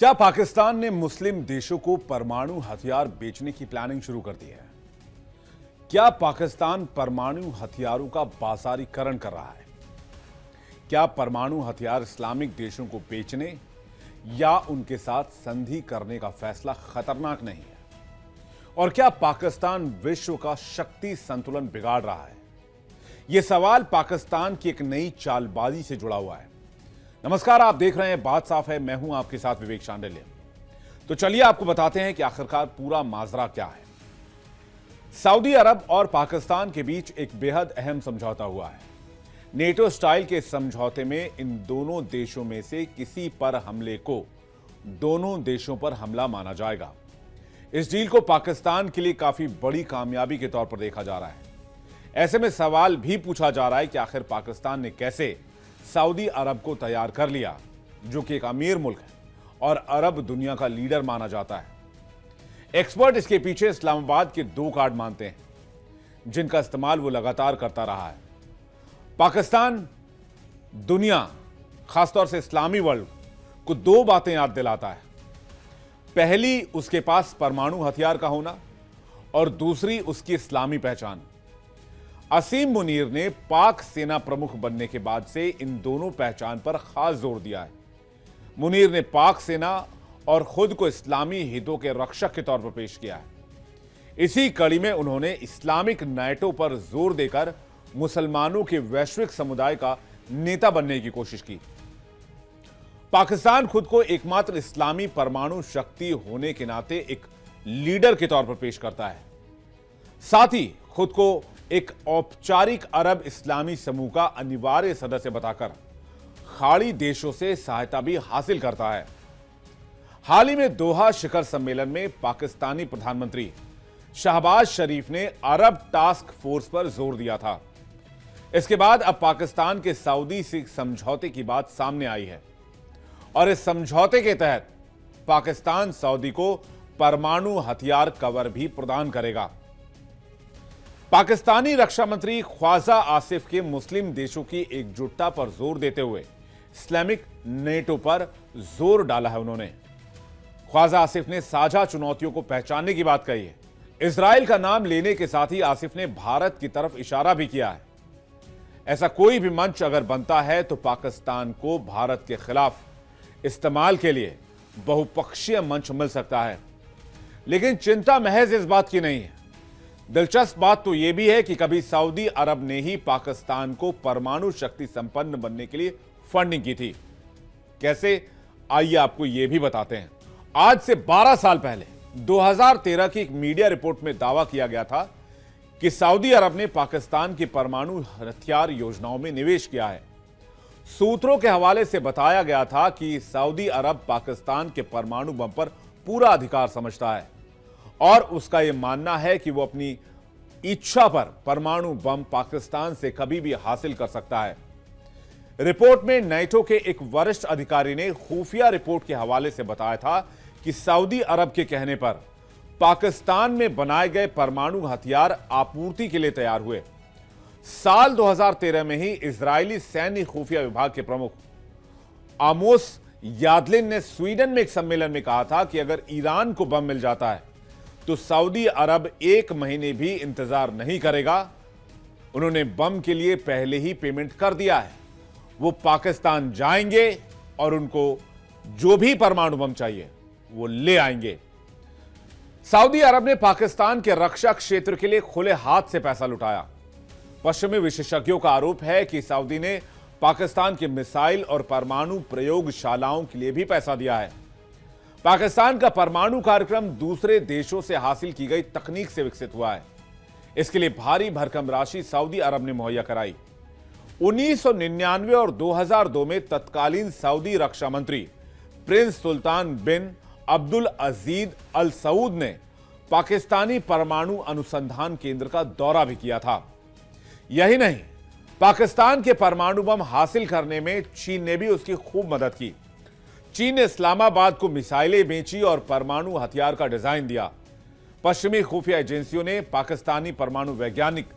क्या पाकिस्तान ने मुस्लिम देशों को परमाणु हथियार बेचने की प्लानिंग शुरू कर दी है? क्या पाकिस्तान परमाणु हथियारों का बाजारीकरण कर रहा है? क्या परमाणु हथियार इस्लामिक देशों को बेचने या उनके साथ संधि करने का फैसला खतरनाक नहीं है? और क्या पाकिस्तान विश्व का शक्ति संतुलन बिगाड़ रहा है? यह सवाल पाकिस्तान की एक नई चालबाजी से जुड़ा हुआ है। नमस्कार, आप देख रहे हैं बात साफ है। मैं हूं आपके साथ विवेक शांडिल्य। तो चलिए आपको बताते हैं कि आखिरकार पूरा माजरा क्या है। सऊदी अरब और पाकिस्तान के बीच एक बेहद अहम समझौता हुआ है। नेटो स्टाइल के समझौते में इन दोनों देशों में से किसी पर हमले को दोनों देशों पर हमला माना जाएगा। इस डील को पाकिस्तान के लिए काफी बड़ी कामयाबी के तौर पर देखा जा रहा है। ऐसे में सवाल भी पूछा जा रहा है कि आखिर पाकिस्तान ने कैसे सऊदी अरब को तैयार कर लिया, जो कि एक अमीर मुल्क है और अरब दुनिया का लीडर माना जाता है। एक्सपर्ट इसके पीछे इस्लामाबाद के दो कार्ड मानते हैं, जिनका इस्तेमाल वो लगातार करता रहा है। पाकिस्तान दुनिया, खासतौर से इस्लामी वर्ल्ड को दो बातें याद दिलाता है। पहली, उसके पास परमाणु हथियार का होना, और दूसरी, उसकी इस्लामी पहचान। असीम मुनीर ने पाक सेना प्रमुख बनने के बाद से इन दोनों पहचान पर खास जोर दिया है। मुनीर ने पाक सेना और खुद को इस्लामी हितों के रक्षक के तौर पर पेश किया है। इसी कड़ी में उन्होंने इस्लामिक नाटो पर जोर देकर मुसलमानों के वैश्विक समुदाय का नेता बनने की कोशिश की। पाकिस्तान खुद को एकमात्र इस्लामी परमाणु शक्ति होने के नाते एक लीडर के तौर पर पेश करता है। साथ ही खुद को एक औपचारिक अरब इस्लामी समूह का अनिवार्य सदस्य बताकर खाड़ी देशों से सहायता भी हासिल करता है। हाल ही में दोहा शिखर सम्मेलन में पाकिस्तानी प्रधानमंत्री शहबाज शरीफ ने अरब टास्क फोर्स पर जोर दिया था। इसके बाद अब पाकिस्तान के सऊदी से समझौते की बात सामने आई है और इस समझौते के तहत पाकिस्तान सऊदी को परमाणु हथियार कवर भी प्रदान करेगा। पाकिस्तानी रक्षा मंत्री ख्वाजा आसिफ के मुस्लिम देशों की एकजुटता पर जोर देते हुए इस्लामिक नेटो पर जोर डाला है। उन्होंने ख्वाजा आसिफ ने साझा चुनौतियों को पहचानने की बात कही है। इजराइल का नाम लेने के साथ ही आसिफ ने भारत की तरफ इशारा भी किया है। ऐसा कोई भी मंच अगर बनता है तो पाकिस्तान को भारत के खिलाफ इस्तेमाल के लिए बहुपक्षीय मंच मिल सकता है। लेकिन चिंता महज इस बात की नहीं है। दिलचस्प बात तो यह भी है कि कभी सऊदी अरब ने ही पाकिस्तान को परमाणु शक्ति संपन्न बनने के लिए फंडिंग की थी। कैसे, आइए आपको यह भी बताते हैं। आज से 12 साल पहले 2013 की एक मीडिया रिपोर्ट में दावा किया गया था कि सऊदी अरब ने पाकिस्तान की परमाणु हथियार योजनाओं में निवेश किया है। सूत्रों के हवाले से बताया गया था कि सऊदी अरब पाकिस्तान के परमाणु बम पर पूरा अधिकार समझता है और उसका यह मानना है कि वो अपनी इच्छा पर परमाणु बम पाकिस्तान से कभी भी हासिल कर सकता है। रिपोर्ट में नाटो के एक वरिष्ठ अधिकारी ने खुफिया रिपोर्ट के हवाले से बताया था कि सऊदी अरब के कहने पर पाकिस्तान में बनाए गए परमाणु हथियार आपूर्ति के लिए तैयार हुए। साल 2013 में ही इजरायली सैन्य खुफिया विभाग के प्रमुख आमोस यादलिन ने स्वीडन में एक सम्मेलन में कहा था कि अगर ईरान को बम मिल जाता है तो सऊदी अरब 1 महीने भी इंतजार नहीं करेगा। उन्होंने बम के लिए पहले ही पेमेंट कर दिया है। वो पाकिस्तान जाएंगे और उनको जो भी परमाणु बम चाहिए वो ले आएंगे। सऊदी अरब ने पाकिस्तान के रक्षा क्षेत्र के लिए खुले हाथ से पैसा लुटाया। पश्चिमी विशेषज्ञों का आरोप है कि सऊदी ने पाकिस्तान के मिसाइल और परमाणु प्रयोगशालाओं के लिए भी पैसा दिया है। पाकिस्तान का परमाणु कार्यक्रम दूसरे देशों से हासिल की गई तकनीक से विकसित हुआ है। इसके लिए भारी भरकम राशि सऊदी अरब ने मुहैया कराई। 1999 और 2002 में तत्कालीन सऊदी रक्षा मंत्री प्रिंस सुल्तान बिन अब्दुल अजीज अल सऊद ने पाकिस्तानी परमाणु अनुसंधान केंद्र का दौरा भी किया था। यही नहीं, पाकिस्तान के परमाणु बम हासिल करने में चीन ने भी उसकी खूब मदद की। चीन ने इस्लामाबाद को मिसाइलें बेची और परमाणु हथियार का डिजाइन दिया। पश्चिमी खुफिया एजेंसियों ने पाकिस्तानी परमाणु वैज्ञानिक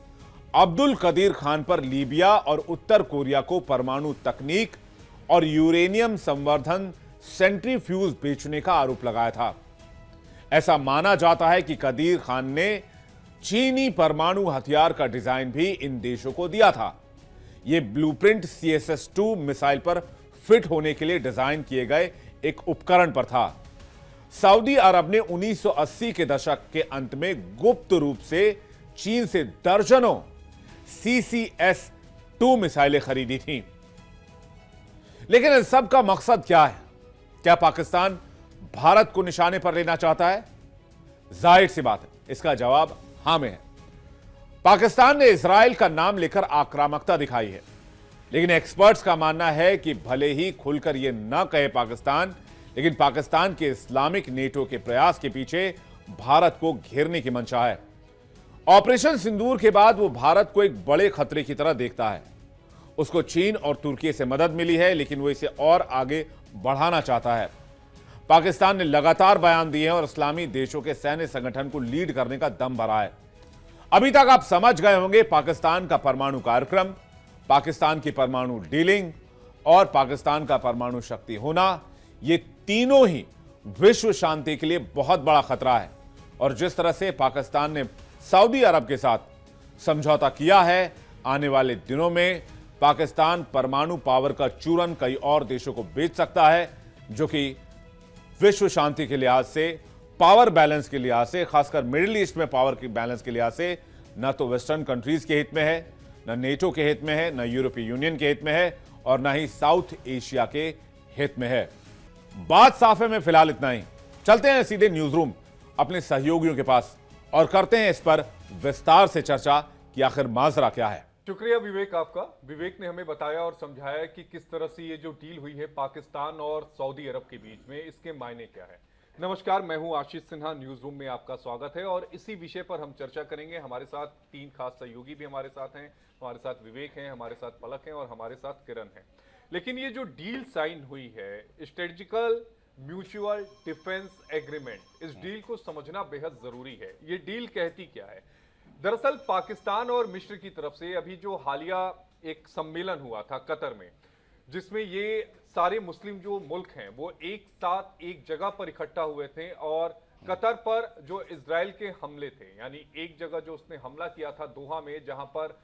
अब्दुल कदीर खान पर लीबिया और उत्तर कोरिया को परमाणु तकनीक और यूरेनियम संवर्धन सेंट्रीफ्यूज बेचने का आरोप लगाया था। ऐसा माना जाता है कि कदीर खान ने चीनी परमाणु हथियार का डिजाइन भी इन देशों को दिया था। यह ब्लूप्रिंट CSS-2 मिसाइल पर फिट होने के लिए डिजाइन किए गए एक उपकरण पर था। सऊदी अरब ने 1980 के दशक के अंत में गुप्त रूप से चीन से दर्जनों CCS-2 मिसाइलें खरीदी थीं। लेकिन इन सब का मकसद क्या है? क्या पाकिस्तान भारत को निशाने पर लेना चाहता है? जाहिर सी बात है, इसका जवाब हां में है। पाकिस्तान ने इजराइल का नाम लेकर आक्रामकता दिखाई है, लेकिन एक्सपर्ट्स का मानना है कि भले ही खुलकर यह न कहे पाकिस्तान, लेकिन पाकिस्तान के इस्लामिक नेटो के प्रयास के पीछे भारत को घेरने की मंशा है। ऑपरेशन सिंदूर के बाद वो भारत को एक बड़े खतरे की तरह देखता है। उसको चीन और तुर्की से मदद मिली है, लेकिन वो इसे और आगे बढ़ाना चाहता है। पाकिस्तान ने लगातार बयान दिए हैं और इस्लामी देशों के सैन्य संगठन को लीड करने का दम भरा है। अभी तक आप समझ गए होंगे, पाकिस्तान का परमाणु कार्यक्रम, पाकिस्तान की परमाणु डीलिंग और पाकिस्तान का परमाणु शक्ति होना, ये तीनों ही विश्व शांति के लिए बहुत बड़ा खतरा है। और जिस तरह से पाकिस्तान ने सऊदी अरब के साथ समझौता किया है, आने वाले दिनों में पाकिस्तान परमाणु पावर का चूरन कई और देशों को बेच सकता है, जो कि विश्व शांति के लिहाज से, पावर बैलेंस के लिहाज से, खासकर मिडिल ईस्ट में पावर की बैलेंस के लिहाज से न तो वेस्टर्न कंट्रीज के हित में है, न नेटो के हित में है, न यूरोपीय यूनियन के हित में है और न ही साउथ एशिया के हित में है। बात साफ है। में फिलहाल इतना ही। चलते हैं सीधे न्यूज रूम अपने सहयोगियों के पास और करते हैं इस पर विस्तार से चर्चा कि आखिर माजरा क्या है। शुक्रिया विवेक आपका। विवेक ने हमें बताया और समझाया कि किस तरह से ये जो डील हुई है पाकिस्तान और सऊदी अरब के बीच में, इसके मायने क्या है। नमस्कार, मैं हूं आशीष सिन्हा, न्यूज रूम में आपका स्वागत है और इसी विषय पर हम चर्चा करेंगे। हमारे साथ तीन खास सहयोगी भी हमारे साथ हैं। हमारे साथ विवेक हैं, हमारे साथ पलक हैं और हमारे साथ किरण है। लेकिन ये जो डील साइन हुई है, स्ट्रेटेजिकल म्यूचुअल डिफेंस एग्रीमेंट, इस डील को समझना बेहद जरूरी है। ये डील कहती क्या है? दरअसल पाकिस्तान और मिस्र की तरफ से अभी जो हालिया एक सम्मेलन हुआ था कतर में, जिसमें ये सारे मुस्लिम जो मुल्क हैं वो एक साथ एक जगह पर इकट्ठा हुए थे और कतर पर जो इजराइल के हमले थे, यानी एक जगह जो उसने हमला किया था दोहा में, जहां पर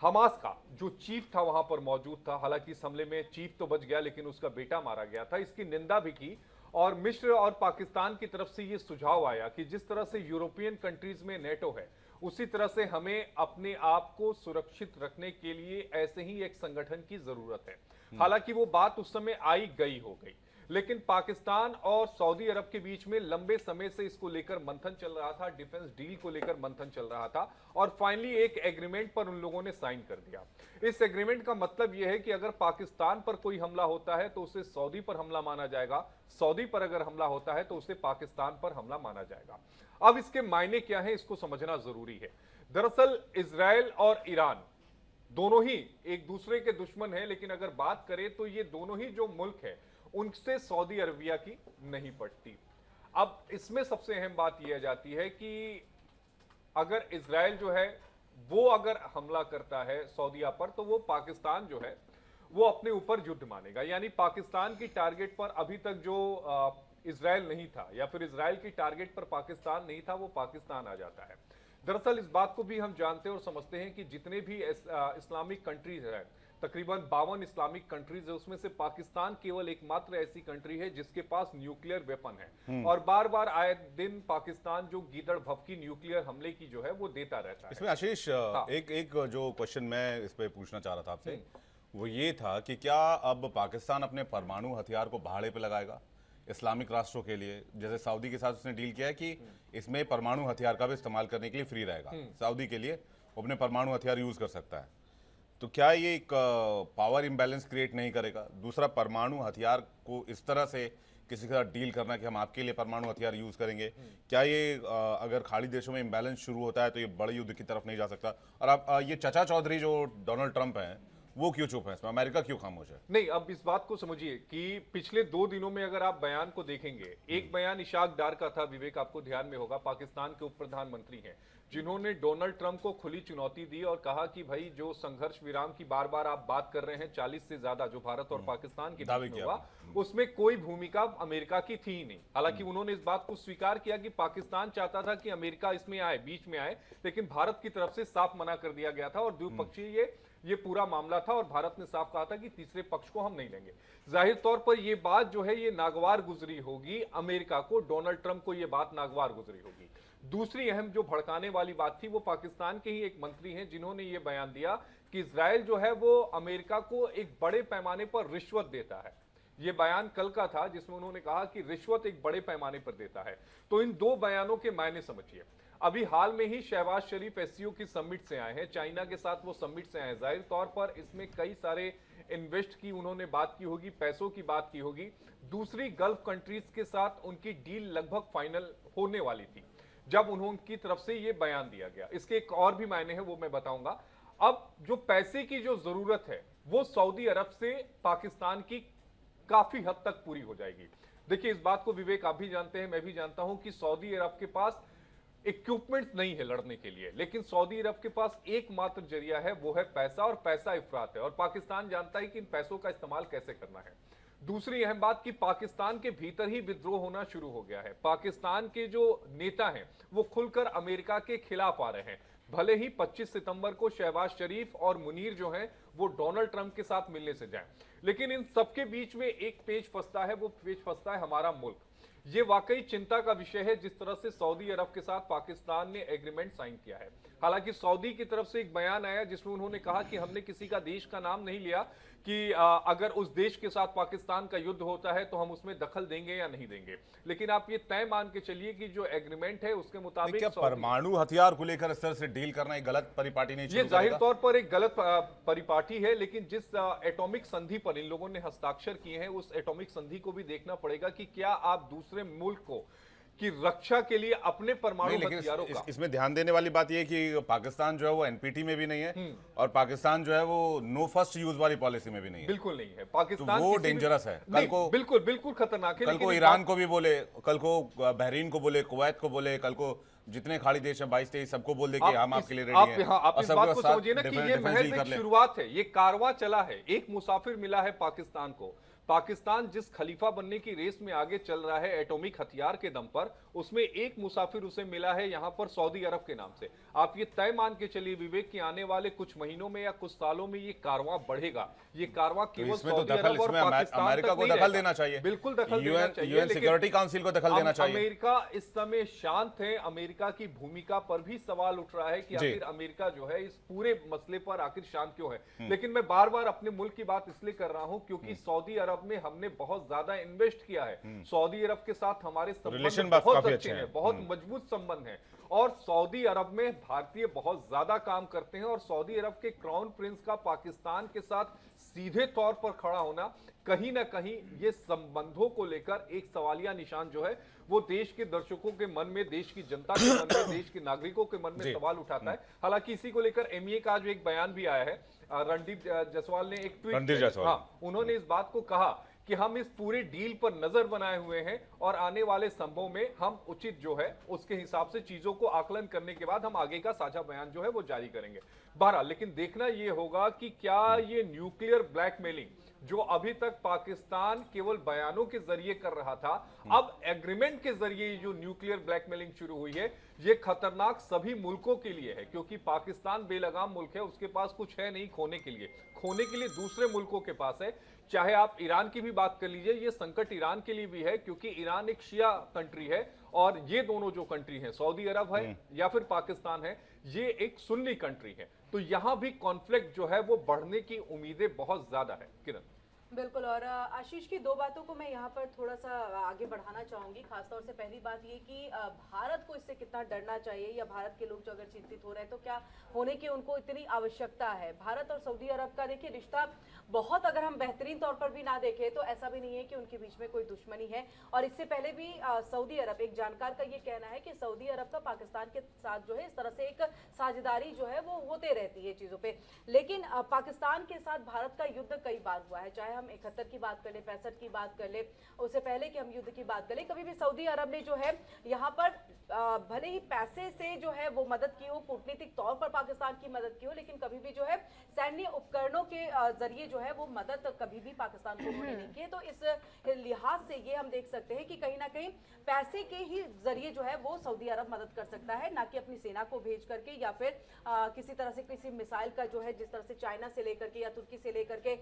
हमास का जो चीफ था वहां पर मौजूद था। हालांकि इस हमले में चीफ तो बच गया लेकिन उसका बेटा मारा गया था। इसकी निंदा भी की और मिस्र और पाकिस्तान की तरफ से ये सुझाव आया कि जिस तरह से यूरोपियन कंट्रीज में नेटो है, उसी तरह से हमें अपने आप को सुरक्षित रखने के लिए ऐसे ही एक संगठन की जरूरत है। हालांकि वो बात उस समय आई गई हो गई, लेकिन पाकिस्तान और सऊदी अरब के बीच में लंबे समय से इसको लेकर मंथन चल रहा था, डिफेंस डील को लेकर मंथन चल रहा था और फाइनली एक एग्रीमेंट पर उन लोगों ने साइन कर दिया। इस एग्रीमेंट का मतलब यह है कि अगर पाकिस्तान पर कोई हमला होता है तो उसे सऊदी पर हमला माना जाएगा, सऊदी पर अगर हमला होता है तो उसे पाकिस्तान पर हमला माना जाएगा। अब इसके मायने क्या है, इसको समझना जरूरी है। दरअसल इजराइल और ईरान दोनों ही एक दूसरे के दुश्मन हैं, लेकिन अगर बात करें तो ये दोनों ही जो मुल्क है उनसे सऊदी अरबिया की नहीं पटती। अब इसमें सबसे अहम बात यह जाती है कि अगर इजराइल जो है वो अगर हमला करता है सऊदीया पर, तो वो पाकिस्तान जो है वो अपने ऊपर युद्ध मानेगा। यानी पाकिस्तान की टारगेट पर अभी तक जो इजराइल नहीं था या फिर इजराइल की टारगेट पर पाकिस्तान नहीं था, वो पाकिस्तान आ जाता है। दरअसल इस बात को भी हम जानते हैं और समझते हैं कि जितने भी इस्लामिक कंट्रीज हैं, तकरीबन 52 इस्लामिक कंट्रीज है, उसमें से पाकिस्तान केवल एकमात्र ऐसी कंट्री है जिसके पास न्यूक्लियर वेपन है और बार बार आए दिन पाकिस्तान जो गीदड़ भभकी न्यूक्लियर हमले की जो है वो देता रहता है। इसमें आशीष एक जो क्वेश्चन मैं इस पे पूछना चाह रहा था आपसे, वो ये था कि क्या अब पाकिस्तान अपने परमाणु हथियार को भाड़े पे लगाएगा इस्लामिक राष्ट्रों के लिए? जैसे सऊदी के साथ उसने डील किया है कि इसमें परमाणु हथियार का भी इस्तेमाल करने के लिए फ्री रहेगा सऊदी के लिए, वो अपने परमाणु हथियार यूज कर सकता है। तो क्या ये एक पावर इम्बैलेंस क्रिएट नहीं करेगा? दूसरा, परमाणु हथियार को इस तरह से किसी के साथ डील करना कि हम आपके लिए परमाणु हथियार यूज करेंगे, क्या ये अगर खाड़ी देशों में इम्बैलेंस शुरू होता है तो ये बड़े युद्ध की तरफ नहीं जा सकता? और अब ये चचा चौधरी जो डोनाल्ड ट्रंप हैं, वो क्यों चुप है इसमें, अमेरिका क्यों खामोश है? नहीं, अब इस बात को समझिए कि पिछले 2 दिनों में अगर आप बयान को देखेंगे, एक बयान इशाक डार का था, विवेक आपको ध्यान में होगा, पाकिस्तान के उप प्रधानमंत्री हैं, जिन्होंने डोनाल्ड ट्रंप को खुली चुनौती दी और कहा कि भाई जो संघर्ष विराम की बार बार आप बात कर रहे हैं 40 से ज्यादा जो भारत और पाकिस्तान के बीच में हुआ, उसमें कोई भूमिका अमेरिका की थी ही नहीं। हालांकि उन्होंने इस बात को स्वीकार किया कि पाकिस्तान चाहता था कि अमेरिका इसमें आए, बीच में आए, लेकिन भारत की तरफ से साफ मना कर दिया गया था और द्विपक्षीय ये पूरा मामला था और भारत ने साफ कहा था कि तीसरे पक्ष को हम नहीं लेंगे। जाहिर तौर पर यह बात जो है ये नागवार गुजरी होगी अमेरिका को, डोनाल्ड ट्रंप को यह बात नागवार गुजरी होगी। दूसरी अहम जो भड़काने वाली बात थी वो पाकिस्तान के ही एक मंत्री हैं जिन्होंने ये बयान दिया कि इजराइल जो है वो अमेरिका को एक बड़े पैमाने पर रिश्वत देता है। ये बयान कल का था जिसमें उन्होंने कहा कि रिश्वत एक बड़े पैमाने पर देता है। तो इन दो बयानों के मायने समझिए। अभी हाल में ही शहबाज शरीफ एससीओ की समिट से आए हैं, चाइना के साथ वो समिट से आए हैं। जाहिर तौर पर इसमें कई सारे इन्वेस्ट की उन्होंने बात की होगी, पैसों की बात की होगी। दूसरी गल्फ कंट्रीज के साथ उनकी डील लगभग फाइनल होने वाली थी जब उनकी तरफ से ये बयान दिया गया। इसके एक और भी मायने हैं, वो मैं बताऊंगा। अब जो पैसे की जो जरूरत है वो सऊदी अरब से पाकिस्तान की काफी हद तक पूरी हो जाएगी। देखिए, इस बात को विवेक आप भी जानते हैं, मैं भी जानता हूं कि सऊदी अरब के पास इक्विपमेंट्स नहीं है लड़ने के लिए, लेकिन सऊदी अरब के पास एकमात्र जरिया है, वो है पैसा, और पैसा इफरात है और पाकिस्तान जानता है कि इन पैसों का इस्तेमाल कैसे करना है। दूसरी अहम बात कि पाकिस्तान के भीतर ही विद्रोह होना शुरू हो गया है। पाकिस्तान के जो नेता हैं वो खुलकर अमेरिका के खिलाफ आ रहे हैं। भले ही 25 सितंबर को शहबाज शरीफ और मुनीर जो हैं वो डोनाल्ड ट्रंप के साथ मिलने से जाएं, लेकिन इन सबके बीच में एक पेच फंसता है, वो पेच फंसता है हमारा मुल्क। ये वाकई चिंता का विषय है जिस तरह से सऊदी अरब के साथ पाकिस्तान ने एग्रीमेंट साइन किया है। हालांकि सऊदी की तरफ से एक बयान आया जिसमें उन्होंने कहा कि हमने किसी का देश का नाम नहीं लिया कि अगर उस देश के साथ पाकिस्तान का युद्ध होता है तो हम उसमें दखल देंगे या नहीं देंगे, लेकिन आप ये तय मान के चलिए कि जो एग्रीमेंट है उसके मुताबिक क्या परमाणु हथियार को लेकर इस तरह से डील करना एक गलत परिपाटी नहीं? ये जाहिर तौर पर एक गलत परिपाटी है, लेकिन जिस एटॉमिक संधि पर इन लोगों ने हस्ताक्षर किए हैं उस एटॉमिक संधि को भी देखना पड़ेगा कि क्या आप दूसरे मुल्क को की रक्षा के लिए अपने परमाणु हथियारों का। इसमें ध्यान देने वाली बात यह है कि पाकिस्तान जो है वो एनपीटी में भी नहीं है और पाकिस्तान जो है वो नो फर्स्ट यूज वाली पॉलिसी में भी नहीं है। बिल्कुल नहीं है पाकिस्तान, तो वो डेंजरस है। कल को बिल्कुल खतरनाक है। कल को ईरान को भी बोले, कल को बहरीन को बोले, कुवैत को बोले, कल को जितने खाड़ी देश हैं 22-23 सबको बोल दे कि हम आपके लिए रेडी हैं। आप इस बात को समझिए ना कि ये महज एक शुरुआत है, ये कारवां चला है। एक मुसाफिर मिला है पाकिस्तान को। पाकिस्तान जिस खलीफा बनने की रेस में आगे चल रहा है एटॉमिक हथियार के दम पर, उसमें एक मुसाफिर उसे मिला है यहां पर सऊदी अरब के नाम से। आप ये तय मान के चलिए विवेक कि आने वाले कुछ महीनों में या कुछ सालों में ये कारवां बढ़ेगा। ये कारवां केवल सऊदी अरब और पाकिस्तान अमेरिका को दखल देना चाहिए, बिल्कुल दखल देना चाहिए, यूएन सिक्योरिटी काउंसिल को दखल देना चाहिए। अमेरिका इस समय शांत है। अमेरिका की भूमिका पर भी सवाल उठ रहा है कि आखिर अमेरिका जो है इस पूरे मसले पर आखिर शांत क्यों है। लेकिन मैं बार बार अपने मुल्क की बात इसलिए कर रहा हूं क्योंकि सऊदी अरब में हमने बहुत ज्यादा इन्वेस्ट किया है। सऊदी अरब के साथ हमारे संबंध बहुत अच्छे हैं, बहुत मजबूत संबंध हैं और सऊदी अरब में भारतीय बहुत ज्यादा काम करते हैं और सऊदी अरब के क्राउन प्रिंस का पाकिस्तान के साथ सीधे तौर पर खड़ा होना कहीं ना कहीं ये संबंधों को लेकर एक सवालिया निशान जो है वो देश के दर्शकों के मन में, देश की जनता के मन में, देश के नागरिकों के मन में सवाल उठाता है। हालांकि इसी को लेकर एमईए का जो एक बयान भी आया है, रणदीप जायसवाल ने एक ट्वीट, उन्होंने इस बात को कहा कि हम इस पूरे डील पर नजर बनाए हुए हैं और आने वाले संभव में हम उचित जो है उसके हिसाब से चीजों को आकलन करने के बाद हम आगे का साझा बयान जो है वो जारी करेंगे। बहरहाल लेकिन देखना यह होगा कि क्या ये न्यूक्लियर ब्लैकमेलिंग जो अभी तक पाकिस्तान केवल बयानों के जरिए कर रहा था, अब एग्रीमेंट के जरिए जो न्यूक्लियर ब्लैकमेलिंग शुरू हुई है, ये खतरनाक सभी मुल्कों के लिए है क्योंकि पाकिस्तान बेलगाम मुल्क है, उसके पास कुछ है नहीं खोने के लिए दूसरे मुल्कों के पास है। चाहे आप ईरान की भी बात कर लीजिए, ये संकट ईरान के लिए भी है क्योंकि ईरान एक शिया कंट्री है और ये दोनों जो कंट्री हैं, सऊदी अरब है या फिर पाकिस्तान है, ये एक सुन्नी कंट्री है। तो यहां भी कॉन्फ्लिक्ट जो है वो बढ़ने की उम्मीदें बहुत ज्यादा है। किरण, बिल्कुल। और आशीष की दो बातों को मैं यहाँ पर थोड़ा सा आगे बढ़ाना चाहूंगी। खासतौर से पहली बात ये कि भारत को इससे कितना डरना चाहिए, या भारत के लोग जो अगर चिंतित हो रहे हैं तो क्या होने की उनको इतनी आवश्यकता है। भारत और सऊदी अरब का देखिए रिश्ता बहुत, अगर हम बेहतरीन तौर पर भी ना देखें तो ऐसा भी नहीं है कि उनके बीच में कोई दुश्मनी है। और इससे पहले भी सऊदी अरब, एक जानकार का ये कहना है कि सऊदी अरब का पाकिस्तान के साथ जो है इस तरह से एक साझेदारी जो है वो होते रहती है चीजों पे। लेकिन पाकिस्तान के साथ भारत का युद्ध कई बार हुआ है, चाहे हम 71 की बात कर ले, 65 की बात कर ले, उससे पहले कि हम युद्ध की बात कर ले। कभी भी सऊदी अरब ने जो है यहाँ पर भले ही पैसे से जो है वो मदद की हो, कूटनीतिक तौर पर पाकिस्तान की मदद की हो, लेकिन कभी भी जो है सैन्य उपकरणों के जरिए जो है वो मदद कभी भी पाकिस्तान को उन्होंने नहीं की है। तो इस लिहाज से ये हम देख सकते हैं कि कहीं ना कहीं पैसे के ही जरिए जो है वो सऊदी अरब मदद कर सकता है, ना कि अपनी सेना को भेज करके या फिर किसी तरह से किसी मिसाइल का जो है, जिस तरह से चाइना से लेकर के या तुर्की से लेकर के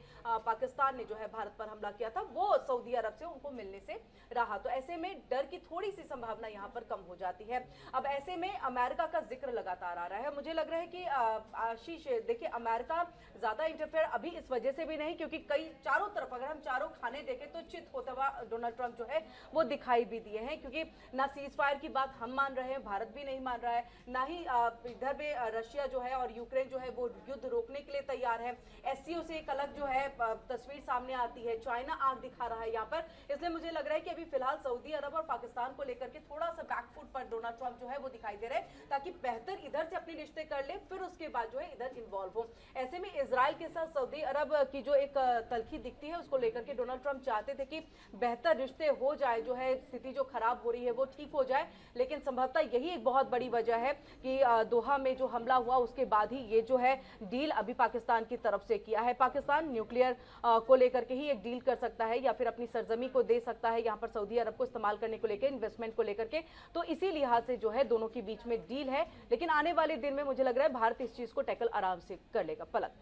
पाकिस्तान ने जो है भारत पर हमला किया था, वो सऊदी अरब से उनको मिलने से रहा। तो ऐसे में डर की थोड़ी सी संभावना यहाँ पर कम हो जाती है। अब ऐसे में अमेरिका का जिक्र लगातार आ रहा है। मुझे लग रहा है कि आशीष देखिए, अमेरिका ज्यादा इंटरफेयर अभी इस वजह से भी नहीं, क्योंकि कई चारों तरफ अगर हम चारों खाने देखें तो चित होता हुआ डोनाल्ड ट्रंप जो है वो दिखाई भी दिए हैं। क्योंकि ना सीज फायर की बात हम मान रहे हैं, भारत भी नहीं मान रहा है, ना ही इधर पे रशिया जो है और यूक्रेन जो है वो युद्ध रोकने के लिए तैयार है। एससीओ से एक अलग जो है तस्वीर सामने आती है, चाइना आंख दिखा रहा है यहाँ पर। इसलिए मुझे लग रहा है कि अभी फिलहाल सऊदी अरब और पाकिस्तान को लेकर के थोड़ा सा बैकफुट पर डोनाल्ड ट्रंप जो है वो दिखाई दे रहे हैं, ताकि बेहतर इधर से अपने रिश्ते कर ले, फिर उसके बाद जो है इधर इन्वॉल्व हो। ऐसे में इजराइल के साथ सऊदी अरब की जो एक तलखी दिखती है, उसको लेकर के डोनाल्ड ट्रंप चाहते थे कि बेहतर रिश्ते हो जाए, जो है स्थिति जो खराब हो रही है वो ठीक हो जाए। लेकिन संभवतः यही एक बहुत बड़ी वजह है कि दोहा में जो हमला हुआ उसके बाद ही ये जो है डील अभी पाकिस्तान की तरफ से किया है। पाकिस्तान न्यूक्लियर को लेकर के ही एक डील कर सकता है, या फिर अपनी सरजमी को दे सकता है यहाँ पर सऊदी अरब को इस्तेमाल करने को लेकर, इन्वेस्टमेंट को लेकर के। तो इसी लिहाज से जो है दोनों के बीच में डील है। लेकिन आने वाले दिन में मुझे लग रहा है भारत इस चीज को टैकल आराम से कर लेगा। पलक,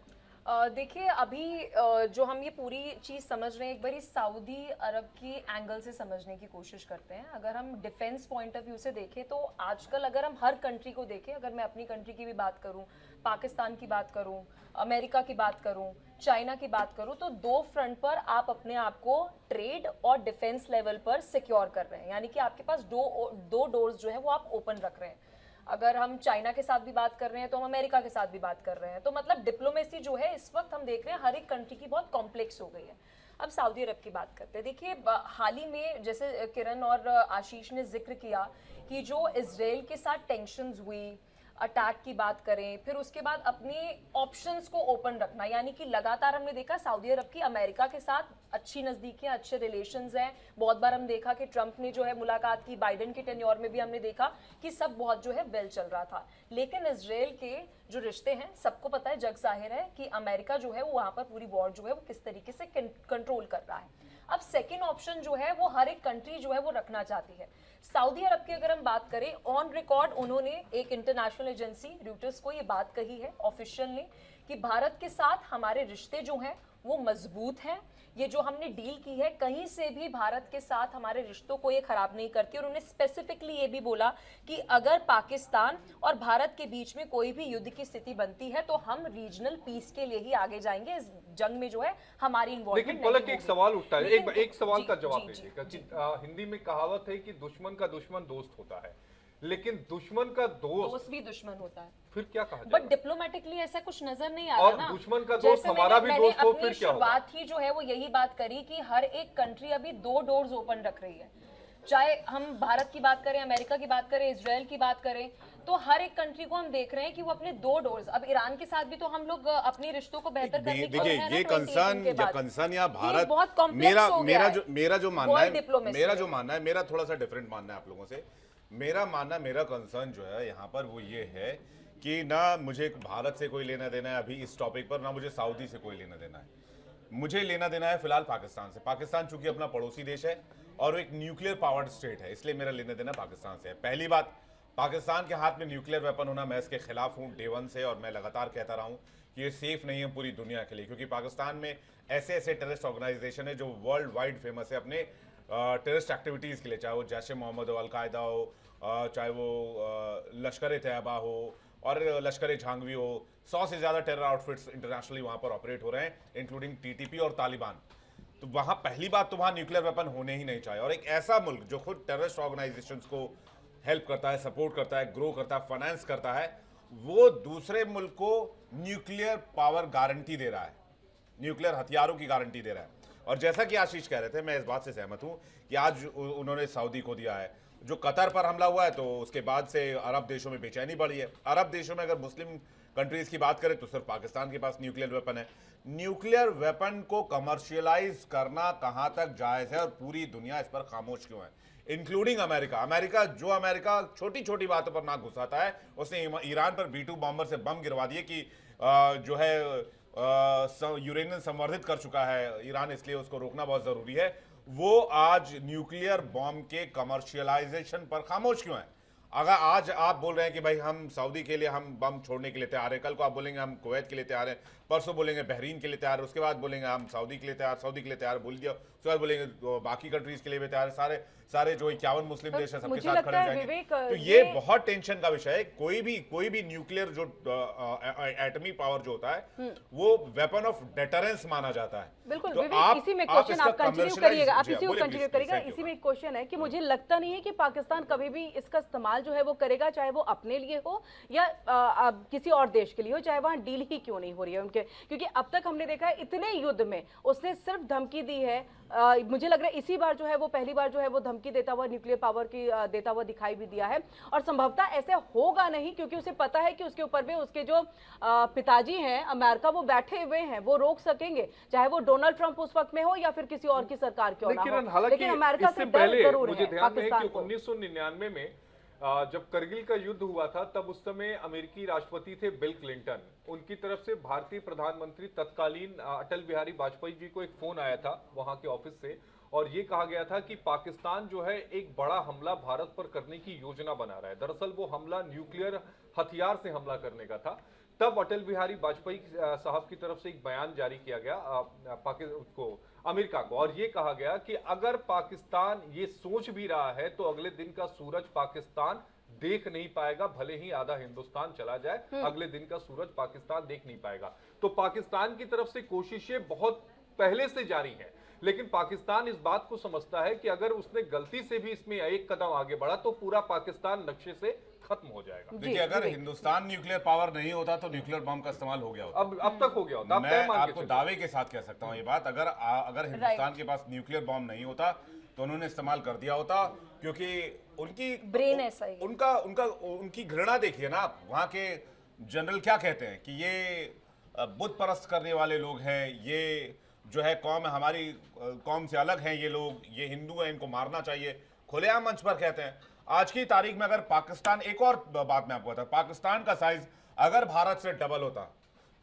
देखिए अभी जो हम ये पूरी चीज़ समझ रहे हैं, एक बार सऊदी अरब की एंगल से समझने की कोशिश करते हैं। अगर हम डिफेंस पॉइंट ऑफ व्यू से देखें तो आजकल अगर हम हर कंट्री को देखें, अगर मैं अपनी कंट्री की भी बात करूं, पाकिस्तान की बात करूं, अमेरिका की बात करूं, चाइना की बात करूं, तो दो फ्रंट पर आप अपने आप को ट्रेड और डिफेंस लेवल पर सिक्योर कर रहे हैं। यानी कि आपके पास दो डोर्स जो है वो आप ओपन रख रहे हैं। अगर हम चाइना के साथ भी बात कर रहे हैं तो हम अमेरिका के साथ भी बात कर रहे हैं। तो मतलब डिप्लोमेसी जो है इस वक्त हम देख रहे हैं हर एक कंट्री की बहुत कॉम्प्लेक्स हो गई है। अब सऊदी अरब की बात करते हैं। देखिए हाल ही में जैसे किरण और आशीष ने जिक्र किया कि जो इजराइल के साथ टेंशन्स हुई, अटैक की बात करें, फिर उसके बाद अपने ऑप्शंस को ओपन रखना, यानी कि लगातार हमने देखा सऊदी अरब की अमेरिका के साथ अच्छी नज़दीकियां, अच्छे रिलेशंस हैं। बहुत बार हम देखा कि ट्रंप ने जो है मुलाकात की, बाइडेन के टेन्योर में भी हमने देखा कि सब बहुत जो है वेल चल रहा था। लेकिन इजराइल के जो रिश्ते हैं, सबको पता है, जग जाहिर है कि अमेरिका जो है वो वहाँ पर पूरी वॉर जो है वो किस तरीके से कंट्रोल कर रहा है। अब सेकेंड ऑप्शन जो है वो हर एक कंट्री जो है वो रखना चाहती है। सऊदी अरब की अगर हम बात करें, ऑन रिकॉर्ड उन्होंने एक इंटरनेशनल एजेंसी रॉयटर्स को ये बात कही है ऑफिशियल ने कि भारत के साथ हमारे रिश्ते जो हैं वो मजबूत हैं। ये जो हमने डील की है कहीं से भी भारत के साथ हमारे रिश्तों को ये खराब नहीं करती। और उन्होंने स्पेसिफिकली ये भी बोला कि अगर पाकिस्तान और भारत के बीच में कोई भी युद्ध की स्थिति बनती है तो हम रीजनल पीस के लिए ही आगे जाएंगे, इस जंग में जो है हमारी इन्वॉल्वमेंट। लेकिन पलक एक सवाल उठता है, एक सवाल का जवाब दीजिएगा। हिंदी में कहावत है कि दुश्मन का दुश्मन दोस्त होता है, लेकिन दुश्मन का दोस्त भी दुश्मन होता है, फिर क्या कहा बट डिप्लोमेटिकली ऐसा कुछ नजर नहीं आ रहा और ना। दुश्मन का दोस्त हमारा भी दोस्त हो, फिर क्या होगा? शुरुआत ही जो है वो यही बात करी कि हर एक कंट्री अभी दो डोर्स ओपन रख रही है। चाहे हम भारत की बात करें, अमेरिका की बात करें, इजराइल की बात करें, तो हर एक कंट्री को हम देख रहे हैं कि वो अपने दो डोर्स, अब ईरान के साथ भी तो हम लोग अपने रिश्तों को बेहतर करने की देखिए ये कंसर्न या भारत, मेरा जो मानना है, मेरा थोड़ा सा डिफरेंट मानना है आप लोगों से। मेरा कंसर्न जो है यहाँ पर वो ये है कि ना मुझे भारत से कोई लेना देना है अभी इस टॉपिक पर, ना मुझे सऊदी से कोई लेना देना है। मुझे लेना देना है फिलहाल पाकिस्तान से। पाकिस्तान चूंकि अपना पड़ोसी देश है और एक न्यूक्लियर पावर्ड स्टेट है, इसलिए मेरा लेना देना पाकिस्तान से है। पहली बात, पाकिस्तान के हाथ में न्यूक्लियर वेपन होना, मैं इसके खिलाफ हूँ डे वन से, और मैं लगातार कहता रहा हूँ कि ये सेफ नहीं है पूरी दुनिया के लिए, क्योंकि पाकिस्तान में ऐसे ऐसे टेररिस्ट ऑर्गेनाइजेशन है जो वर्ल्ड वाइड फेमस है अपने टेररिस्ट एक्टिविटीज़ के लिए, चाहे वो जैश ए मोहम्मद हो, अलकायदा हो, चाहे वो लश्कर ए तैयबा हो और लश्कर ए झांगवी हो। 100 से ज़्यादा टेरर आउटफिट्स इंटरनेशनली वहाँ पर ऑपरेट हो रहे हैं, इंक्लूडिंग टीटीपी और तालिबान। तो वहां पहली बात तो वहां न्यूक्लियर वेपन होने ही नहीं चाहिए। और एक ऐसा मुल्क जो खुद टेररिस्ट ऑर्गेनाइजेशंस को हेल्प करता है, सपोर्ट करता है, ग्रो करता है, फाइनेंस करता है, वो दूसरे मुल्क को न्यूक्लियर पावर गारंटी दे रहा है, न्यूक्लियर हथियारों की गारंटी दे रहा है। और जैसा कि आशीष कह रहे थे, मैं इस बात से सहमत हूं कि आज उन्होंने सऊदी को दिया है, जो कतर पर हमला हुआ है तो उसके बाद से अरब देशों में बेचैनी बढ़ी है। अरब देशों में अगर मुस्लिम कंट्रीज की बात करें तो सिर्फ पाकिस्तान के पास न्यूक्लियर वेपन है। न्यूक्लियर वेपन को कमर्शियलाइज करना कहां तक जायज है और पूरी दुनिया इस पर खामोश क्यों है, इंक्लूडिंग अमेरिका। अमेरिका छोटी छोटी बातों पर नाक घुसाता है। उसने ईरान पर B-2 बॉम्बर से बम गिरवा दिए कि जो है यूरेनियम संवर्धित कर चुका है ईरान, इसलिए उसको रोकना बहुत जरूरी है। वो आज न्यूक्लियर बॉम्ब के कमर्शियलाइजेशन पर खामोश क्यों है? अगर आज आप बोल रहे हैं कि भाई हम सऊदी के लिए हम बम छोड़ने के लिए तैयार है, कल को आप बोलेंगे हम कुवैत के लिए तैयार है, परसों बोलेंगे बहरीन के लिए तैयार है, उसके बाद बोलेंगे हम सऊदी के लिए तैयार बोल दिया, उसके बाद बोलेंगे बाकी कंट्रीज के लिए भी तैयार है, सारे जो 51 मुस्लिम देश है सबके साथ खड़े हो जाएंगे। तो ये बहुत टेंशन का विषय है। कोई भी न्यूक्लियर जो एटमी पावर जो होता है वो वेपन ऑफ डेटरेंस माना जाता है। बिल्कुल तो विवेक, इसी में क्वेश्चन इसका आप कंटिन्यू commercialize- करिएगा, आप जी, इसी को बोलिए, कंटिन्यू please, करिएगा। thank you. इसी में एक क्वेश्चन है कि मुझे लगता नहीं है कि पाकिस्तान कभी भी इसका इस्तेमाल जो है वो करेगा, चाहे वो अपने लिए हो या किसी और देश के लिए हो, चाहे वहां डील ही क्यों नहीं हो रही है उनके, क्योंकि अब तक हमने देखा है इतने युद्ध में उसने सिर्फ धमकी दी है। मुझे लग रहा है इसी बार जो है वो पहली बार जो है वो धमकी देता हुआ, न्यूक्लियर पावर की देता हुआ दिखाई भी दिया है। और संभवतः ऐसे होगा नहीं, क्योंकि उसे पता है कि उसके ऊपर भी उसके जो पिताजी हैं अमेरिका, वो बैठे हुए हैं, वो रोक सकेंगे, चाहे वो डोनाल्ड ट्रंप उस वक्त में हो या फिर किसी और की सरकार क्यों ना हो। हालांकि लेकिन अमेरिका इससे से डर पहले जरूर मुझे है ध्यान में है पाकिस्तान कि को। 1999 में जब करगिल का युद्ध हुआ था तब उस समय अमेरिकी राष्ट्रपति थे बिल क्लिंटन। उनकी तरफ से भारतीय प्रधानमंत्री तत्कालीन अटल बिहारी वाजपेयी जी को एक फोन आया था वहां के ऑफिस से, और ये कहा गया था कि पाकिस्तान जो है एक बड़ा हमला भारत पर करने की योजना बना रहा है। दरअसल वो हमला न्यूक्लियर हथियार से हमला करने का था। तब अटल बिहारी वाजपेयी साहब की तरफ से एक बयान जारी किया गया अमेरिका को, और ये कहा गया कि अगर पाकिस्तान ये सोच भी रहा है तो अगले दिन का सूरज पाकिस्तान देख नहीं पाएगा, भले ही आधा हिंदुस्तान चला जाए, अगले दिन का सूरज पाकिस्तान देख नहीं पाएगा। तो पाकिस्तान की तरफ से कोशिशें बहुत पहले से जारी हैं, लेकिन पाकिस्तान इस बात को समझता है कि अगर उसने गलती से भी इसमें एक कदम आगे बढ़ा तो पूरा पाकिस्तान नक्शे से खत्म हो जाएगा। देखिए, अगर हिंदुस्तान न्यूक्लियर पावर नहीं होता तो न्यूक्लियर बम का इस्तेमाल हो गया होता। अब तक हो गया होता। आप मैं तय मान के आपको चलिए। दावे के साथ कह सकता हूं ये बात, अगर हिंदुस्तान के पास न्यूक्लियर बॉम्ब नहीं होता तो उन्होंने इस्तेमाल कर दिया होता, क्योंकि उनकी ब्रेन ऐसा ही है। उनकी घृणा देखिए ना आप। वहां के जनरल क्या कहते हैं कि ये बुत परस्त करने वाले लोग हैं, ये जो है कौम हमारी कौम से अलग हैं, ये लोग, ये हिंदू हैं, इनको मारना चाहिए, खुलेआम मंच पर कहते हैं। आज की तारीख में अगर पाकिस्तान, एक और बात मैं आपको बता, पाकिस्तान का साइज अगर भारत से डबल होता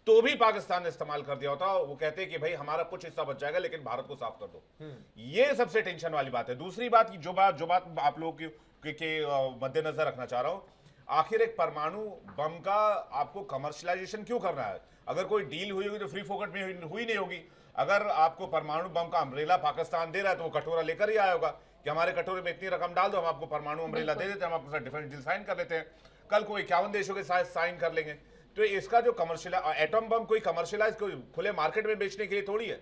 तो भी पाकिस्तान ने इस्तेमाल कर दिया होता। वो कहते हैं कि भाई हमारा कुछ हिस्सा बच जाएगा लेकिन भारत को साफ कर दो। ये सबसे टेंशन वाली बात है। दूसरी बात, जो बात आप लोगों के मद्देनजर रखना चाह रहा हूं, आखिर एक परमाणु बम का आपको कमर्शियलाइजेशन क्यों करना है? अगर कोई डील हुई होगी तो फ्री फोकट में हुई नहीं होगी। अगर आपको परमाणु बम का अम्ब्रेला पाकिस्तान दे रहा है तो वो कटोरा लेकर ही आया होगा कि हमारे कटोरे में इतनी रकम डाल दो, हम आपको परमाणु अम्ब्रेला दे देते हैं, हम आपके साथ डिफेंस डील साइन कर लेते हैं। कल को 51 देशों के साथ साइन कर लेंगे। तो इसका जो कमर्शियल एटम बम कोई कमर्शियलाइज कोई खुले मार्केट में बेचने के लिए थोड़ी है।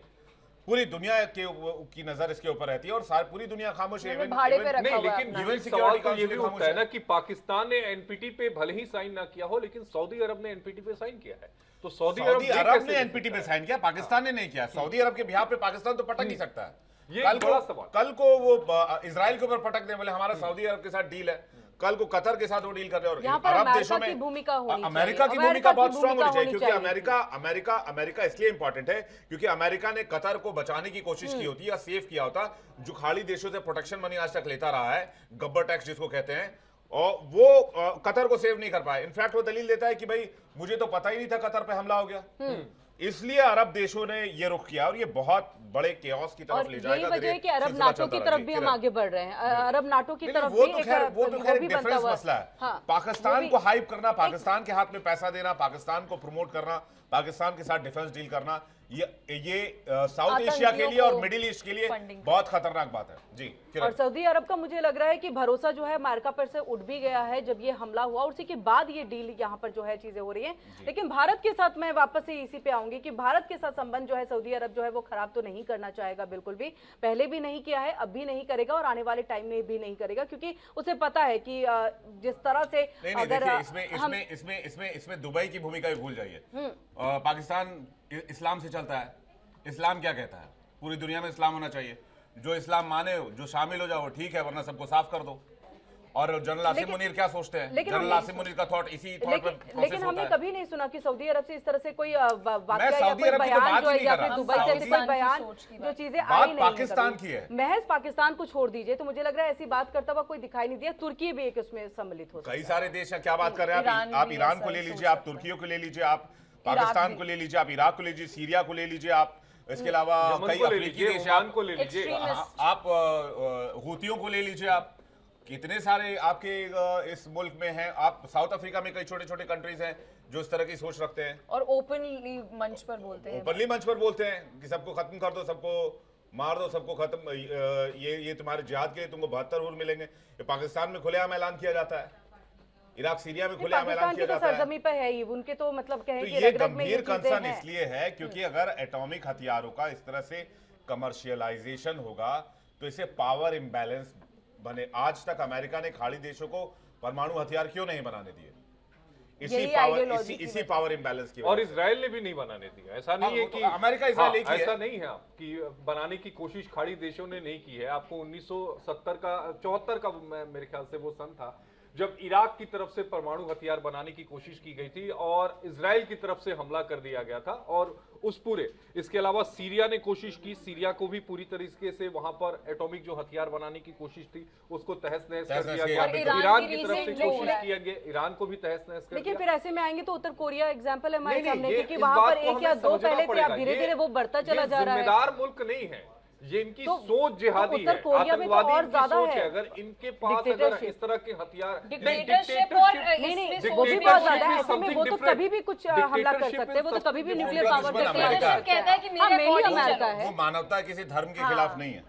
पूरी दुनिया की नजर इसके ऊपर रहती है और पूरी दुनिया खामोश है। भाड़े पे रखा नहीं, हुआ है लेकिन अपना। यूएन सवाल तो ये भी होता है ना कि पाकिस्तान ने एनपीटी पे भले ही साइन ना किया हो, लेकिन सऊदी अरब ने एनपीटी पे साइन किया है। तो सऊदी अरब ने एनपीटी पे साइन किया, पाकिस्तान ने नहीं किया। सऊदी अरब के बिहार पे पाकिस्तान तो पटक नहीं सकता है। ये बड़ा सवाल। कल को वो इजराइल के ऊपर पटक दे, बोले हमारा सऊदी अरब के साथ डील है, कल को कतर के साथ वो डील कर रहे हैं। और यहाँ पर अरब देशों अमेरिका की में भूमिका होनी अमेरिका की चाहिए। भूमिका बहुत की स्ट्रांग होनी चाहिए, होनी क्योंकि अमेरिका इसलिए इंपॉर्टेंट है क्योंकि अमेरिका ने कतर को बचाने की कोशिश की होती या सेव किया होता, जो खाड़ी देशों से प्रोटेक्शन मनी आज तक लेता रहा है, गब्बर टैक्स जिसको कहते हैं, और वो कतर को सेव नहीं कर पाए। इनफैक्ट वो दलील देता है कि भाई मुझे तो पता ही नहीं था कतर पे हमला हो गया। इसलिए अरब देशों ने ये रुख किया और ये बहुत बड़े केओस की तरफ और ले यही जाएगा। वजह है कि अरब नाटो की तरफ भी हम आगे बढ़ रहे हैं। अरब नाटो की तरफ भी वो तो खैर भी बनता डिफरेंस हुआ मसला है। हाँ, पाकिस्तान को हाइप करना, पाकिस्तान के हाथ में पैसा देना, पाकिस्तान को प्रमोट करना, पाकिस्तान के साथ डिफेंस डील करना, ये साउथ एशिया के लिए और को मिडिल ईस्ट के लिए funding बहुत खतरनाक बात है जी। और किरण, सऊदी अरब का मुझे लग रहा है कि भरोसा जो है अमेरिका पर से उठ भी गया है जब ये हमला हुआ, और उसी के बाद ये डील यहाँ पर जो है चीजें हो रही हैं। लेकिन भारत के साथ मैं वापस से इसी पे आऊंगी कि भारत के साथ संबंध जो है सऊदी अरब जो है वो खराब तो नहीं करना चाहेगा, बिल्कुल भी। पहले भी नहीं किया है, अब भी नहीं करेगा और आने वाले टाइम में भी नहीं करेगा, क्योंकि उसे पता है कि जिस तरह से नहीं नहीं अगर देखिए, इसमें दुबई की भूमिका भी भूल जाइए। पाकिस्तान इस्लाम से चलता है। इस्लाम क्या कहता है? पूरी दुनिया में इस्लाम होना चाहिए। जो इस्लाम माने, जो शामिल हो जाओ ठीक है, वरना सबको साफ कर दो। और जनरल आसिम मुनीर क्या सोचते हैं? जनरल आसिम मुनीर का थॉट इसी थॉट पे प्रोसेस लेकिन होता हमने है। कभी नहीं सुना कि सऊदी अरब से इस तरह से कोई वाकया या सऊदी कोई अरब की तो बयान बात जो ही है नहीं या कर फिर रहा। दुबई से ऐसे कोई पाकिस्तान की बयान सोच की जो बात। चीजें बात आई नहीं पाकिस्तान कभी। की है। महज पाकिस्तान को छोड़ दीजिए, तो मुझे लग रहा है ऐसी बात करता हुआ कोई दिखाई नहीं दिया। तुर्की भी एक उसमें सम्मिलित हो सकता है। कई सारे देश हैं, क्या बात कर रहे हैं ईरान आप? भी ईरान ऐसा को ले ही लीजिए, सोच आप सकता है। तुर्की को ले लीजिए, आप पाकिस्तान को ले लीजिए, आप इराक को ले लीजिए, सीरिया को ले लीजिए, आप इसके अलावा यमन कई को ले अफ्रीकी लीजिए, देश हैं, ओमान को ले लीजिए। Extremist। आप हूतियों को ले लीजिए, आप कितने सारे आपके इस मुल्क में हैं। आप साउथ अफ्रीका में कई छोटे छोटे कंट्रीज हैं जो इस तरह की सोच रखते हैं, और ओपनली मंच पर बोलते हैं। ओपनली मंच पर बोलते हैं कि सबको खत्म कर दो, सबको मार दो, सबको खत्म, ये तुम्हारे जिहाद के लिए तुमको 72 हुर मिलेंगे। ये पाकिस्तान में खुलेआम ऐलान किया जाता है, इराक सीरिया में खुलेआम ऐलान पाकिस्तान की किया तो जाता है। सरजमी पे है ही, उनके तो मतलब कहें तो कि ये रग रग में ये गंभीर चीजें कंसर्न हैं। इसलिए है क्योंकि अगर एटॉमिक हथियारों का इस तरह से कमर्शियलाइजेशन होगा तो इसे पावर इम्बैलेंस बने। आज तक अमेरिका ने खाड़ी देशों को परमाणु हथियार क्यों नहीं बनाने दिए? यही ideology की इसी पावर इम्बैलेंस की और वजह से। इसराइल ने भी नहीं बनाने दिया। ऐसा नहीं हाँ, है वो तो कि अमेरिका इसराइल एक ही है। ऐसा नहीं है कि बनाने की कोशिश खाड़ी देशों ने नहीं की है। आपको 1970 का 74 का मेरे ख्याल से वो सन था जब इराक की तरफ से परमाणु हथियार बनाने की कोशिश की गई थी और इजराइल की तरफ से हमला कर दिया गया था। और उस पूरे, इसके अलावा सीरिया ने कोशिश की, सीरिया को भी पूरी तरीके से वहां पर एटॉमिक जो हथियार बनाने की कोशिश थी उसको तहस नहस कर दिया गया। और ईरान ईरान की की तरफ से recent जो हो कोशिश रहा है। किया गया, ईरान को भी तहस नहस कर लेकिन दिया। फिर ऐसे में आएंगे तो उत्तर कोरिया एग्जाम्पल है हमारे नहीं, सामने, ये क्योंकि इस वहां बात पर को एक या हमें दो समझना पहले थे, पड़ेगा। अब धीरे ये- धीरे वो बढ़ता चला ये जा रहा है। जिम्मेदार मुल्क नहीं है, ये इनकी तो- सोच जिहादी उत्तर है, कोरिया में तो आतंकवादी और इनकी ज्यादा सोच है। है। अगर इनके पास अगर Dictatorship। इस तरह के हथियार डिक्टेटरशिप और नहीं नहीं इसमें वो भी सोच बहुत भी ज्यादा है। is ऐसे में something वो तो different। कभी भी कुछ हमला कर Dictatorship सकते हैं, वो is तो कभी भी something न्यूक्लियर different। पावर दुश्मन टेक्नोलॉजी अमेरिका है। करता कहता है कि हाँ, मेरे mainly according अमेरिका चलो। है। वो मानवता किसी धर्म के हाँ। खिलाफ नहीं है।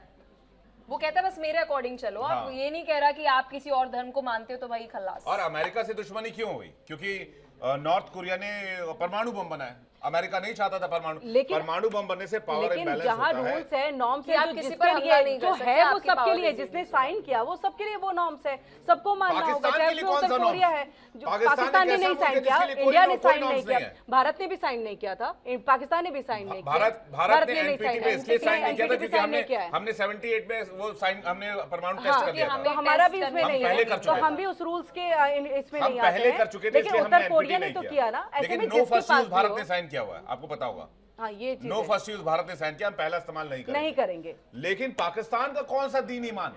वो कहता है बस मेरे अकॉर्डिंग चलो। आप हाँ। ये नहीं कह रहा कि आप किसी और धर्म को मानते हो तो भाई खल्लास। और अमेरिका से दुश्मनी क्यों हुई? क्योंकि नॉर्थ कोरिया ने परमाणु बम बनाया, अमेरिका नहीं चाहता था परमाणु बम बनने से पावर लेकिन इम्बैलेंस जहाँ होता है। रूल्स है, नॉर्म्स कि है, आप जो किसी जिसके पर हमला लिए नहीं जो कर सकते, है वो आपकी सबके power लिए, is जिसने easy। साइन किया वो सबके लिए वो नॉर्म्स है, सबको मानना होगा। पाकिस्तान चाहे के लिए उसमें कौन उत्तर सा कोरिया norms? है, जो पाकिस्तान पाकिस्तान एक ने ऐसा नहीं मुल्क है साइन किया, जिसके लिए इंडिया ने कोई साइन नहीं norms किया, नहीं है। भारत ने भी साइन नहीं किया था, पाकिस्तान ने भी साइन नहीं किया। भारत ने नहीं एनपीटी साइन पे इसलिए साइन नहीं किया था NPT क्योंकि साइन नहीं किया है। हमने 78 में वो साइन हमने परमाणु टेस्ट हाँ, कर दिया हम था। तो हमारा भी टेस्ट इसमें करने नहीं पहले है, कर तो चुके हम थे। भी उस रूल्स के इसमें हम नहीं आते पहले हैं। कर चुके थे, लेकिन इसलिए हमने उत्तर कोरिया एनपीटी ने नहीं तो किया ना, ऐसे लेकिन में नो जिसके फर्स्ट पास यूज भी भारत हो। ने साइन किया हुआ है, आपको पता होगा। हाँ, ये चीज नो है। फर्स्ट यूज भारत ने साइन किया, हम पहला इस्तेमाल नहीं करेंगे। नहीं करेंगे। लेकिन पाकिस्तान का कौन सा दीन ईमान?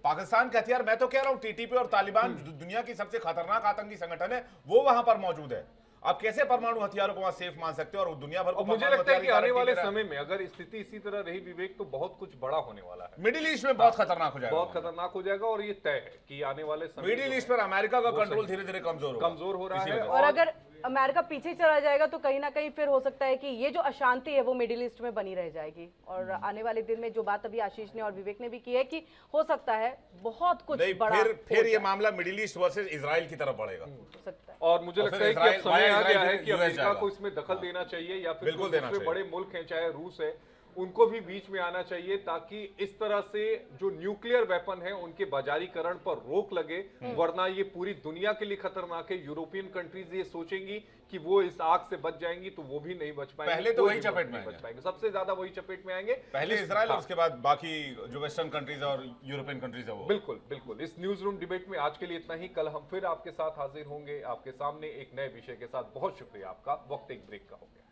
पाकिस्तान के हथियार, मैं तो कह रहा हूं टीटीपी और तालिबान दुनिया की सबसे खतरनाक आतंकी संगठन है, वो वहां पर मौजूद है। आप कैसे परमाणु हथियारों को वहां सेफ मान सकते हो और दुनिया भर को और मुझे परमाणु लगता है हथियार कि की आने गारंटी वाले दे रहा है? समय में अगर स्थिति इसी तरह रही विवेक, तो बहुत कुछ बड़ा होने वाला है, मिडिल ईस्ट में बहुत खतरनाक हो जाएगा। बहुत खतरनाक हो जाएगा। और ये तय है कि आने वाले समय मिडिल जो ईस्ट है, पर अमेरिका का वो कंट्रोल सही- धीरे धीरे कमजोर हो रहा इसी है। वजह से। और अगर अमेरिका पीछे चला जाएगा तो कहीं ना कहीं फिर हो सकता है कि ये जो अशांति है वो मिडिल ईस्ट में बनी रह जाएगी। और आने वाले दिन में जो बात अभी आशीष ने और विवेक ने भी की है कि हो सकता है बहुत कुछ नहीं, बड़ा फिर हो ये जाए। मामला मिडिल ईस्ट वर्सेस इजराइल की तरफ बढ़ेगा। हो सकता है। और मुझे और लगता फिर है कि अब इजराइल- समय आ इजराइल गया है फिर कि US अमेरिका जाएगा। को इसमें दखल देना चाहिए, या फिर बिल्कुल जो देना दूसरे चाहिए। बड़े मुल्क हैं, चाहे रूस है, उनको भी बीच में आना चाहिए, ताकि इस तरह से जो न्यूक्लियर वेपन है उनके बाजारीकरण पर रोक लगे। वरना ये पूरी दुनिया के लिए खतरनाक है। यूरोपियन कंट्रीज ये सोचेंगी कि वो इस आग से बच जाएंगी, तो वो भी नहीं बच पाएंगे। पहले तो कोई वही भी चपेट में नहीं बच आएंगे। पाएंगे, सबसे ज्यादा वही चपेट में आएंगे। पहले इजराइल और उसके बाद बाकी जो वेस्टर्न कंट्रीज और यूरोपियन कंट्रीज है वो। बिल्कुल बिल्कुल। इस न्यूज रूम डिबेट में आज के लिए इतना ही। कल हम फिर आपके साथ हाजिर होंगे, आपके सामने एक नए विषय के साथ। बहुत शुक्रिया आपका। वक्त एक ब्रेक का हो गया।